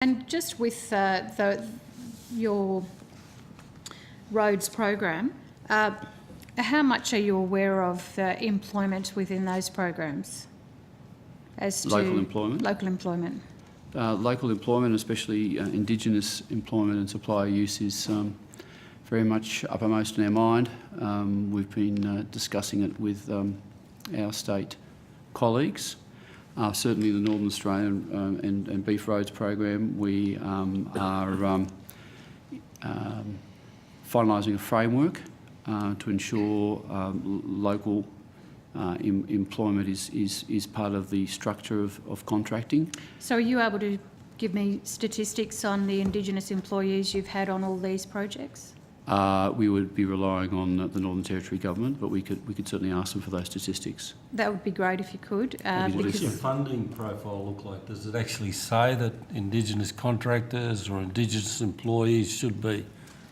And just with your roads program, how much are you aware of employment within those programs? As to local employment? Local employment. Local employment, especially Indigenous employment and supply use, is very much uppermost in our mind. We've been discussing it with our state colleagues. Certainly the Northern Australian and Beef Roads program, we are finalising a framework to ensure local employment is part of the structure of contracting. So are you able to give me statistics on the Indigenous employees you've had on all these projects? We would be relying on the Northern Territory government, but we could certainly ask them for those statistics. That would be great if you could. What does your funding profile look like? Does it actually say that Indigenous contractors or Indigenous employees should be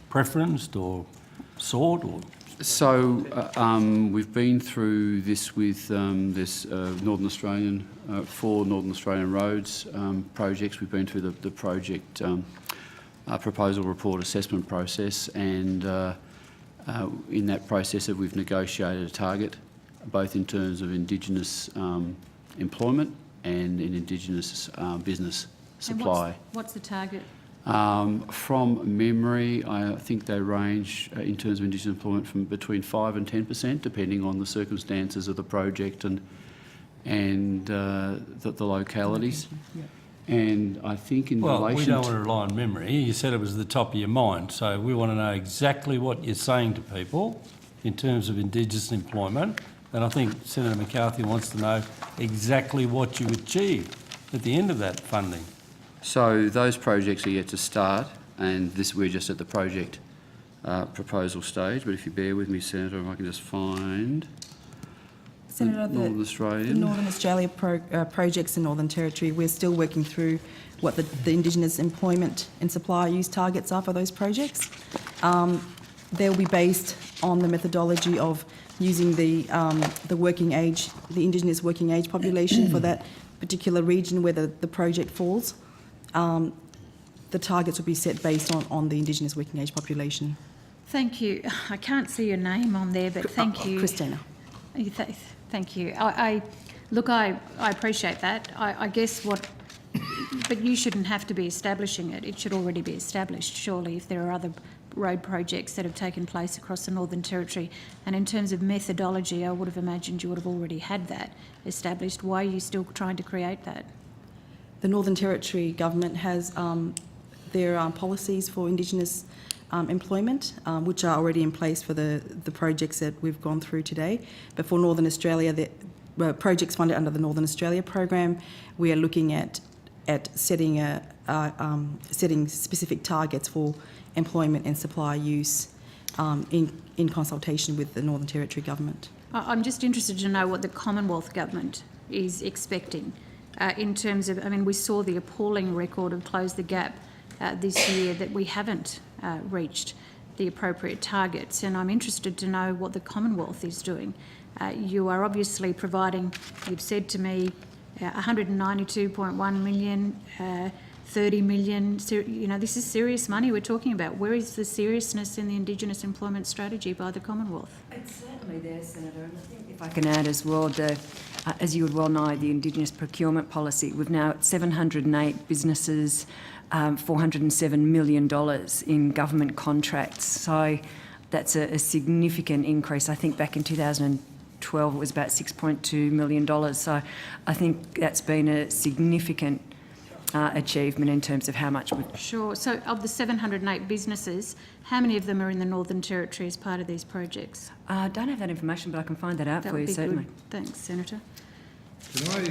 preferenced or sought? Or? So we've been through this with this Northern Australian, 4 Northern Australian roads projects. We've been through the project proposal report assessment process, and in that process we've negotiated a target, both in terms of Indigenous employment and in Indigenous business supply. And what's the target? From memory, I think they range in terms of Indigenous employment from between 5% and 10%, depending on the circumstances of the project and the localities. Yeah. And I think in relation... Well, we don't want to rely on memory. You said it was the top of your mind, so we want to know exactly what you're saying to people in terms of Indigenous employment, and I think Senator McCarthy wants to know exactly what you achieved at the end of that funding. So those projects are yet to start, and we're just at the project proposal stage, but if you bear with me, Senator, if I can just find... Senator, the Northern Australia projects in Northern Territory, we're still working through what the Indigenous employment and supply use targets are for those projects. They'll be based on the methodology of using the working age, the Indigenous working age population for that particular region where the project falls. The targets will be set based on the Indigenous working age population. Thank you. I can't see your name on there, but thank you. Christina. Thank you. I appreciate that. I guess but you shouldn't have to be establishing it. It should already be established, surely, if there are other road projects that have taken place across the Northern Territory. And in terms of methodology, I would have imagined you would have already had that established. Why are you still trying to create that? The Northern Territory government has their policies for Indigenous employment, which are already in place for the projects that we've gone through today. But for Northern Australia, the projects funded under the Northern Australia program, we are looking at setting setting specific targets for employment and supply use in consultation with the Northern Territory government. I'm just interested to know what the Commonwealth government is expecting in terms of, I mean, we saw the appalling record of Close the Gap this year that we haven't reached the appropriate targets, and I'm interested to know what the Commonwealth is doing. You are obviously providing, you've said to me, 192.1 million, 30 million, you know, this is serious money we're talking about. Where is the seriousness in the Indigenous employment strategy by the Commonwealth? It's certainly there, Senator, and I think if I can add as well, as you would well know, the Indigenous procurement policy, we've now at 708 businesses, $407 million in government contracts. So that's a significant increase. I think back in 2012 it was about $6.2 million. So I think that's been a significant achievement in terms of how much we've... Sure. So of the 708 businesses, how many of them are in the Northern Territory as part of these projects? I don't have that information, but I can find that out for you, certainly. Good. Thanks, Senator. Can I